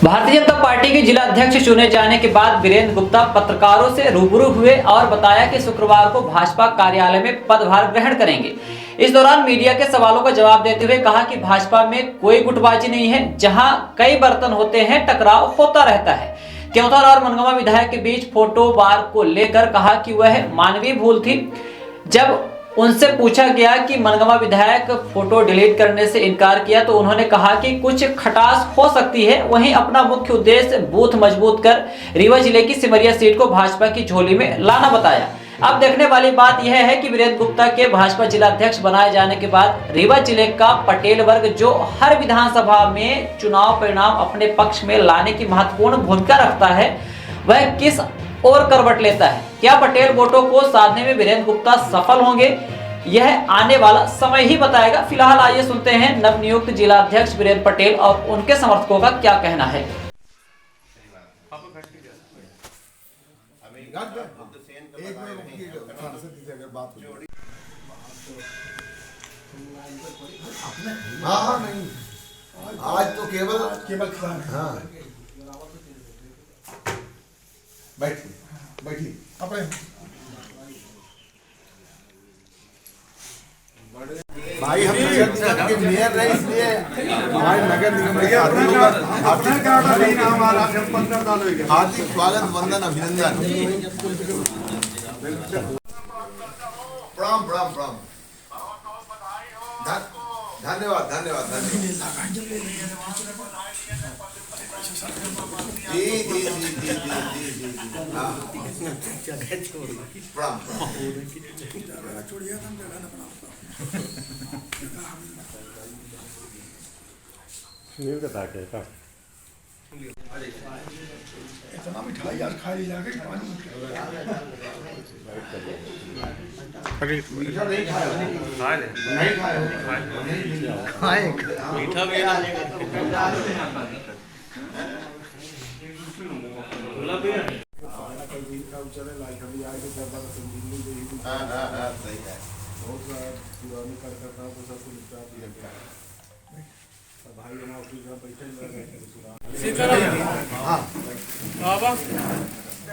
Bharatiya Janata party के जिला अध्यक्ष चुने जाने के बाद वीरेंद्र गुप्ता पत्रकारों से रूबरू हुए और बताया कि शुक्रवार को भाजपा कार्यालय में पदभार ग्रहण करेंगे। इस दौरान मीडिया के सवालों का जवाब देते हुए कहा कि भाजपा में कोई गुटबाजी नहीं है, जहां कई बर्तन होते हैं टकराव होता रहता है। क्योंथर और मनगवा विधायक के बीच फोटो वार को लेकर कहा कि वह मानवीय भूल थी। जब उनसे पूछा गया कि मनगवा विधायक फोटो डिलीट करने से इनकार किया तो उन्होंने कहा कि कुछ खटास हो सकती है, वहीं अपना मुख्य उद्देश्य बूथ मजबूत कर रीवा जिले की सिमरिया सीट को भाजपा की झोली में लाना बताया। अब देखने वाली बात यह है कि वीरेंद्र गुप्ता के भाजपा जिला अध्यक्ष बनाए जाने के बाद रीवा जिले का पटेल वर्ग जो हर विधानसभा में चुनाव परिणाम अपने पक्ष में लाने की महत्वपूर्ण भूमिका रखता है, वह किस और करवट लेता है। क्या पटेल वोटों को साधने में वीरेंद्र गुप्ता सफल होंगे, यह आने वाला समय ही बताएगा। फिलहाल आइए सुनते हैं नवनियुक्त जिला अध्यक्ष वीरेंद्र पटेल और उनके समर्थकों का क्या कहना है। हाँ नहीं, आज तो केवल हाँ बैठिए अपने भाई हम नगर निगम के मेयर रहे, इसलिए हमारे नगर निगम के हार्दिक स्वागत, वंदन, अभिनंदन, प्रणाम प्रणाम प्रणाम, धन्यवाद धन्यवाद धन्यवाद जी जी जी जी जी जी प्रणाम। इतना मिठाई आज खा लिया कि पानी मीठा भी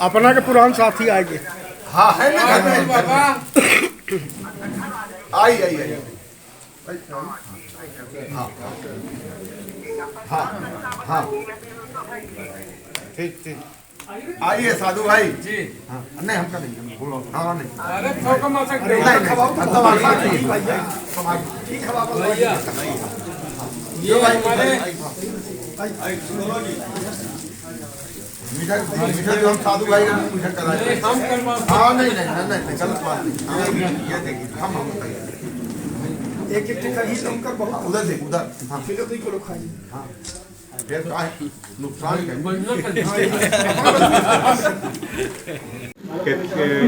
अपना के पुरान साथी आएंगे। हाँ है ना घर में बाबा, आई आई आई हाँ हाँ हाँ ठीक ठीक आइए साधु भाई जी। हाँ नहीं हमका नहीं, बोलो हाँ नहीं ठीक है बाबा ये मीठा मीठा जो हम साधु भाई मीठा कराए हम हाँ नहीं नहीं नहीं गलत बात नहीं। ये देखिए हम बताइए एक टिक्का ही उनका बहुत उधर देख उधर हाँ किलो दो किलो खाइए। हाँ फिर का है नुकसान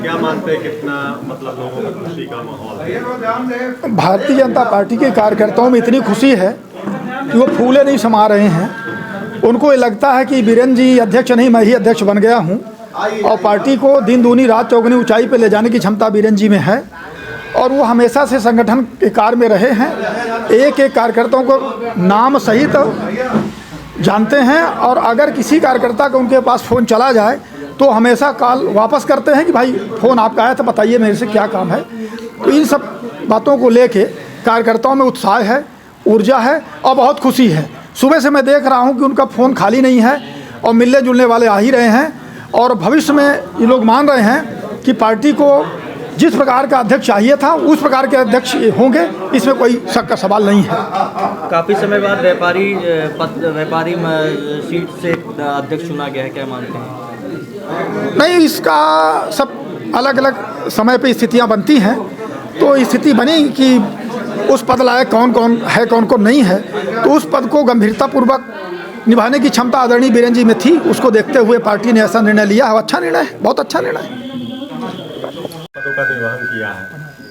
क्या मानते हैं, कितना मतलब लोगों को खुशी का माहौल है? भारतीय जनता पार्टी के कार्यकर्ताओं में इतनी खुशी है कि वो फूले नहीं समा रहे हैं। उनको ये लगता है कि वीरेंद्र जी अध्यक्ष नहीं, मैं ही अध्यक्ष बन गया हूँ और पार्टी को दिन दूनी रात चौगुनी ऊंचाई पे ले जाने की क्षमता वीरेंद्र जी में है और वो हमेशा से संगठन के कार्य में रहे हैं। एक एक कार्यकर्ताओं को नाम सहित जानते हैं और अगर किसी कार्यकर्ता का उनके पास फ़ोन चला जाए तो हमेशा कॉल वापस करते हैं कि भाई फ़ोन आपका आया था, बताइए मेरे से क्या काम है। तो इन सब बातों को लेके कार्यकर्ताओं में उत्साह है, ऊर्जा है और बहुत खुशी है। सुबह से मैं देख रहा हूं कि उनका फ़ोन खाली नहीं है और मिलने जुलने वाले आ ही रहे हैं और भविष्य में ये लोग मान रहे हैं कि पार्टी को जिस प्रकार का अध्यक्ष चाहिए था उस प्रकार के अध्यक्ष होंगे, इसमें कोई शक का सवाल नहीं है। काफ़ी समय बाद व्यापारी सीट से अध्यक्ष चुना गया है, क्या मानते हैं? नहीं, इसका सब अलग अलग समय पे स्थितियां बनती हैं, तो स्थिति बनी कि उस पद लायक कौन कौन है कौन कौन नहीं है, तो उस पद को गंभीरतापूर्वक निभाने की क्षमता आदरणीय वीरेंद्र जी में थी। उसको देखते हुए पार्टी ने ऐसा निर्णय लिया है। अच्छा निर्णय है, बहुत अच्छा निर्णय है। पदों का निर्वहन किया है,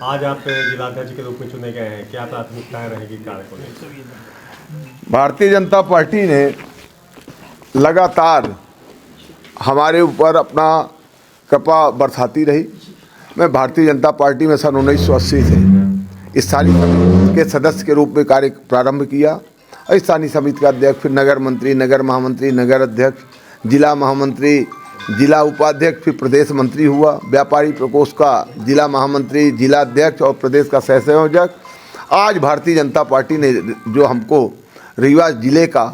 आज आप जिलाध्यक्ष के रूप में चुने गए हैं, क्या प्राथमिकताएं रहेगी कार्य को लेकर? भारतीय जनता पार्टी ने लगातार हमारे ऊपर अपना कृपा बरसाती रही। मैं भारतीय जनता पार्टी में सन 1980 से स्थानीय के सदस्य के रूप में कार्य प्रारंभ किया स्थानीय समिति का अध्यक्ष, फिर नगर मंत्री, नगर महामंत्री, नगर अध्यक्ष, जिला महामंत्री, जिला उपाध्यक्ष, फिर प्रदेश मंत्री हुआ, व्यापारी प्रकोष्ठ का जिला महामंत्री, जिला अध्यक्ष और प्रदेश का सह संयोजक। आज भारतीय जनता पार्टी ने जो हमको रीवा जिले का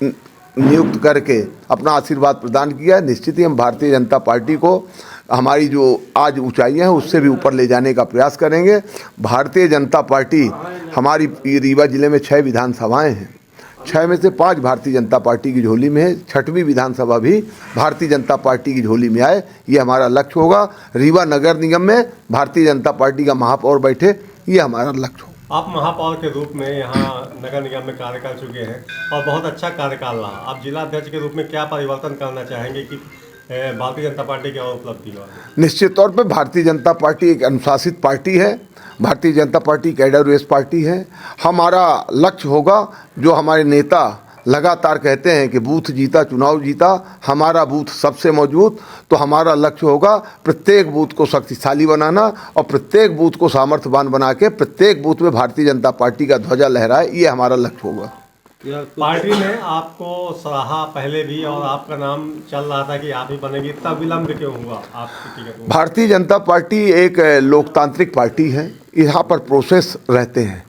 नियुक्त करके अपना आशीर्वाद प्रदान किया, निश्चित ही हम भारतीय जनता पार्टी को हमारी जो आज ऊंचाइयां हैं उससे भी ऊपर ले जाने का प्रयास करेंगे। भारतीय जनता पार्टी हमारी रीवा जिले में 6 विधानसभाएं हैं, 6 में से 5 भारतीय जनता पार्टी की झोली में है। 6वीं विधानसभा भी भारतीय जनता पार्टी की झोली में आए, ये हमारा लक्ष्य होगा। रीवा नगर निगम में भारतीय जनता पार्टी का महापौर बैठे, ये हमारा लक्ष्य होगा। आप महापौर के रूप में यहाँ नगर निगम में कार्य कर चुके हैं और बहुत अच्छा कार्यकाल रहा। आप जिला अध्यक्ष के रूप में क्या परिवर्तन करना चाहेंगे कि भारतीय जनता पार्टी की और उपलब्धि हो? निश्चित तौर पे भारतीय जनता पार्टी एक अनुशासित पार्टी है, Bharatiya Janata party cadre based party है। हमारा लक्ष्य होगा, जो हमारे नेता लगातार कहते हैं कि बूथ जीता चुनाव जीता, हमारा बूथ सबसे मजबूत, तो हमारा लक्ष्य होगा प्रत्येक बूथ को शक्तिशाली बनाना और प्रत्येक बूथ को सामर्थ्यवान बना के प्रत्येक बूथ में भारतीय जनता पार्टी का ध्वजा लहराए, ये हमारा लक्ष्य होगा। पार्टी ने आपको सराहा पहले भी और आपका नाम चल रहा था कि आप ही बनेंगे, इतना विलंब क्यों हुआ आपकी टिकट? भारतीय जनता पार्टी एक लोकतांत्रिक पार्टी है, यहाँ पर प्रोसेस रहते हैं।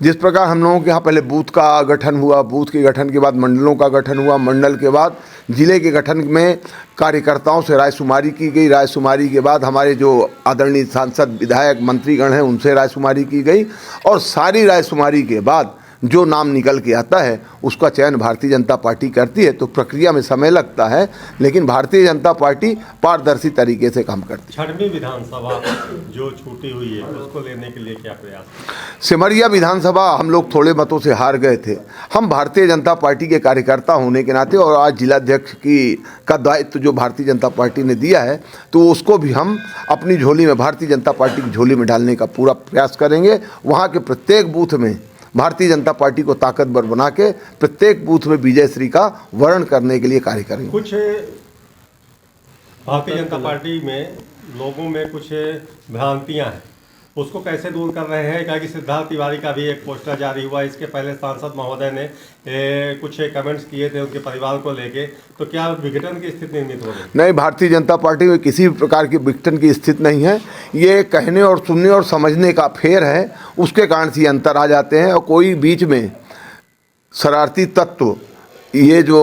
जिस प्रकार हम लोगों के यहाँ पहले बूथ का गठन हुआ, बूथ के गठन के बाद मंडलों का गठन हुआ, मंडल के बाद जिले के गठन में कार्यकर्ताओं से रायशुमारी की गई, रायशुमारी के बाद हमारे जो आदरणीय सांसद विधायक मंत्रीगण हैं उनसे रायशुमारी की गई और सारी रायशुमारी के बाद जो नाम निकल के आता है उसका चयन भारतीय जनता पार्टी करती है। तो प्रक्रिया में समय लगता है, लेकिन भारतीय जनता पार्टी पारदर्शी तरीके से काम करती है। 6वीं विधानसभा जो छूटी हुई है उसको लेने के लिए क्या प्रयास? सिमरिया विधानसभा हम लोग थोड़े मतों से हार गए थे। हम भारतीय जनता पार्टी के कार्यकर्ता होने के नाते और आज जिलाध्यक्ष का दायित्व जो भारतीय जनता पार्टी ने दिया है, तो उसको भी हम अपनी झोली में, भारतीय जनता पार्टी की झोली में डालने का पूरा प्रयास करेंगे। वहाँ के प्रत्येक बूथ में भारतीय जनता पार्टी को ताकतवर बना के प्रत्येक बूथ में विजय श्री का वर्ण करने के लिए कार्य करेंगे। कुछ भारतीय जनता पार्टी में लोगों में कुछ भ्रांतियां हैं, उसको कैसे दूर कर रहे हैं? क्या कि सिद्धार्थ तिवारी का भी एक पोस्टर जारी हुआ, इसके पहले सांसद महोदय ने कुछ कमेंट्स किए थे उनके परिवार को लेके, तो क्या विघटन की स्थिति निर्मित हो रही? नहीं, भारतीय जनता पार्टी में किसी भी प्रकार की विघटन की स्थिति नहीं है। ये कहने और सुनने और समझने का फेर है, उसके कारण से अंतर आ जाते हैं। और कोई बीच में शरारती तत्व ये जो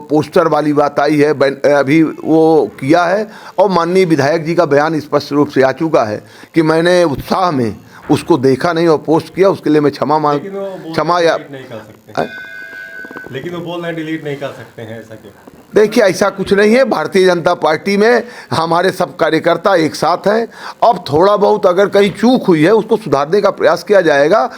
पोस्टर वाली बात आई है अभी वो किया है, और माननीय विधायक जी का बयान स्पष्ट रूप से आ चुका है कि मैंने उत्साह में उसको देखा नहीं और पोस्ट किया, उसके लिए मैं क्षमा या नहीं कर सकते, लेकिन वो बोल रहे डिलीट नहीं कर सकते हैं, ऐसा क्यों? देखिए, ऐसा कुछ नहीं है। भारतीय जनता पार्टी में हमारे सब कार्यकर्ता एक साथ हैं। अब थोड़ा बहुत अगर कहीं चूक हुई है उसको सुधारने का प्रयास किया जाएगा।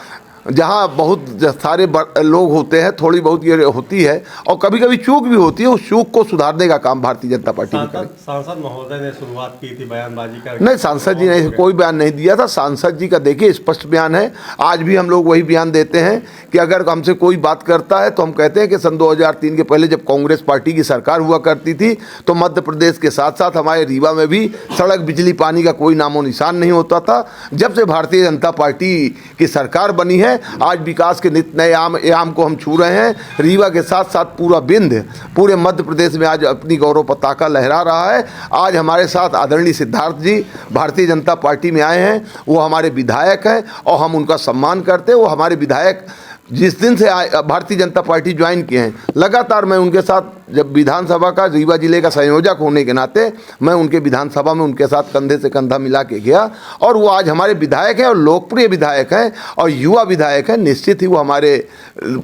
जहाँ बहुत सारे लोग होते हैं, थोड़ी बहुत ये होती है और कभी कभी चूक भी होती है, उस चूक को सुधारने का काम भारतीय जनता पार्टी में करेगी। सांसद महोदय ने शुरुआत की थी बयानबाजी कर। नहीं, सांसद जी ने कोई बयान नहीं दिया था। सांसद जी का देखिए स्पष्ट बयान है, आज भी हम लोग वही बयान देते हैं कि अगर हमसे कोई बात करता है तो हम कहते हैं कि सन 2003 के पहले जब कांग्रेस पार्टी की सरकार हुआ करती थी तो मध्य प्रदेश के साथ साथ हमारे रीवा में भी सड़क, बिजली, पानी का कोई नामो निशान नहीं होता था। जब से भारतीय जनता पार्टी की सरकार बनी है, आज विकास के नित नए आयाम को हम छू रहे हैं। रीवा के साथ साथ पूरा विंध्य, पूरे मध्य प्रदेश में आज अपनी गौरव पताका लहरा रहा है। आज हमारे साथ आदरणीय सिद्धार्थ जी भारतीय जनता पार्टी में आए हैं, वो हमारे विधायक हैं और हम उनका सम्मान करते हैं। वो हमारे विधायक जिस दिन से भारतीय जनता पार्टी ज्वाइन किए हैं, लगातार मैं उनके साथ, जब विधानसभा का रीवा जिले का संयोजक होने के नाते मैं उनके विधानसभा में उनके साथ कंधे से कंधा मिला के गया और वो आज हमारे विधायक हैं और लोकप्रिय विधायक हैं और युवा विधायक हैं। निश्चित ही वो हमारे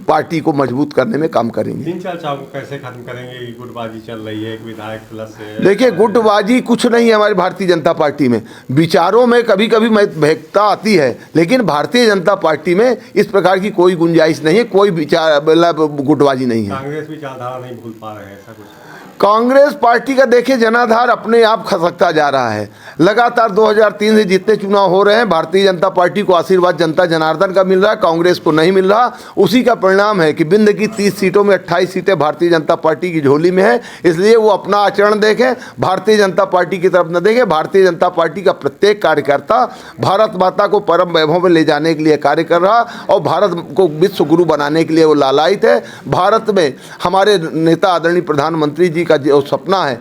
पार्टी को मजबूत करने में काम करेंगे। इन चर्चाओं को कैसे खत्म करेंगे? गुटबाजी चल रही है, एक विधायक प्लस। देखिए, गुटबाजी कुछ नहीं है हमारी भारतीय जनता पार्टी में। विचारों में कभी कभी महत्ता आती है, लेकिन भारतीय जनता पार्टी में इस प्रकार की कोई गुंजाइश नहीं है, कोई विचार मतलब गुटबाजी नहीं है। कांग्रेस विचारधारा नहीं भूल पा रहे हैं, ऐसा कुछ? कांग्रेस पार्टी का देखिए जनाधार अपने आप खसकता जा रहा है। लगातार 2003 से जितने चुनाव हो रहे हैं, भारतीय जनता पार्टी को आशीर्वाद जनता जनार्दन का मिल रहा है, कांग्रेस को नहीं मिल रहा। उसी का परिणाम है कि बिंद की 30 सीटों में 28 सीटें भारतीय जनता पार्टी की झोली में है। इसलिए वो अपना आचरण देखें, भारतीय जनता पार्टी की तरफ न देखें। भारतीय जनता पार्टी का प्रत्येक कार्यकर्ता भारत माता को परम वैभव में ले जाने के लिए कार्य कर रहा और भारत को विश्व गुरु बनाने के लिए वो लालायित है। भारत में हमारे नेता आदरणीय प्रधानमंत्री जी का जो सपना है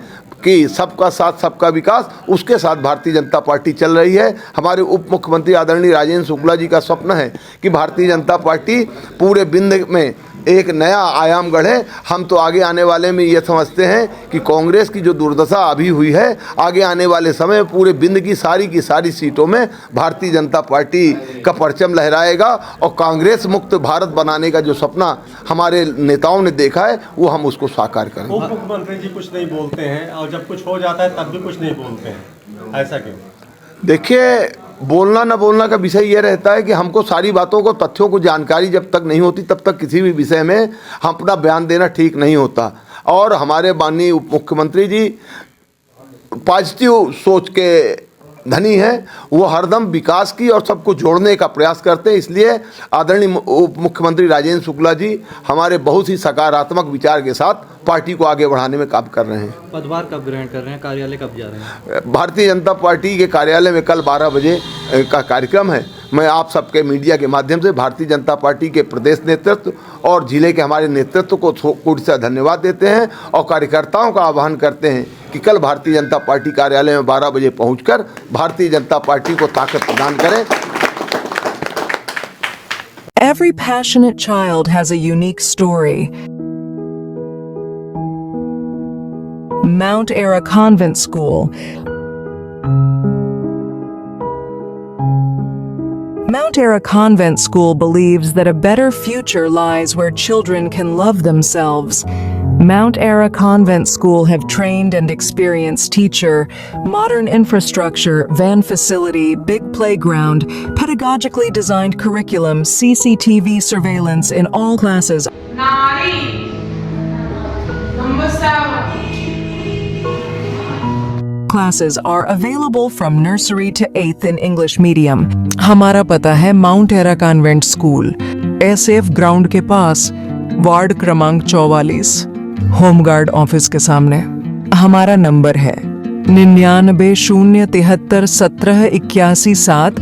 कि सबका साथ सबका विकास, उसके साथ भारतीय जनता पार्टी चल रही है। हमारे उप मुख्यमंत्री आदरणीय राजेंद्र शुक्ला जी का स्वप्न है कि भारतीय जनता पार्टी पूरे बिंद में एक नया आयाम गढ़े। हम तो आगे आने वाले में ये समझते हैं कि कांग्रेस की जो दुर्दशा अभी हुई है, आगे आने वाले समय पूरे बिंद की सारी सीटों में भारतीय जनता पार्टी का परचम लहराएगा और कांग्रेस मुक्त भारत बनाने का जो सपना हमारे नेताओं ने देखा है वो हम उसको साकार करेंगे। उप मुख्यमंत्री जी कुछ नहीं बोलते हैं और जब कुछ हो जाता है तब भी कुछ नहीं बोलते हैं, ऐसा क्यों? देखिए, बोलना न बोलना का विषय ये रहता है कि हमको सारी बातों को, तथ्यों को जानकारी जब तक नहीं होती तब तक किसी भी विषय में हम अपना बयान देना ठीक नहीं होता। और हमारे माननीय उप मुख्यमंत्री जी पॉजिटिव सोच के धनी है, वो हरदम विकास की और सबको जोड़ने का प्रयास करते हैं। इसलिए आदरणीय उप मुख्यमंत्री राजेंद्र शुक्ला जी हमारे बहुत ही सकारात्मक विचार के साथ पार्टी को आगे बढ़ाने में काम कर रहे हैं। पदभार कब ग्रहण कर रहे हैं, कार्यालय कब जा रहे हैं? भारतीय जनता पार्टी के कार्यालय में कल 12 बजे का कार्यक्रम है। मैं आप सबके मीडिया के माध्यम से भारतीय जनता पार्टी के प्रदेश नेतृत्व और जिले के हमारे नेतृत्व को कोटि से धन्यवाद देते हैं और कार्यकर्ताओं का आह्वान करते हैं कि कल भारतीय जनता पार्टी कार्यालय में 12 बजे पहुंचकर भारतीय जनता पार्टी को ताकत प्रदान करें। Every passionate child has a unique story. Mount Ara Convent School. Mount Ara Convent School believes that a better future lies where children can love themselves. Mount Ara Convent School have trained and experienced teacher, modern infrastructure, van facility, big playground, pedagogically designed curriculum, CCTV surveillance in all classes. Nari. Number 7. Classes are available from nursery to 8th in English medium. हमारा पता है mount era convent school, SF ground के पास, ward क्रमांक 44, home guard office के सामने। हमारा number है 99 073 17 81 7।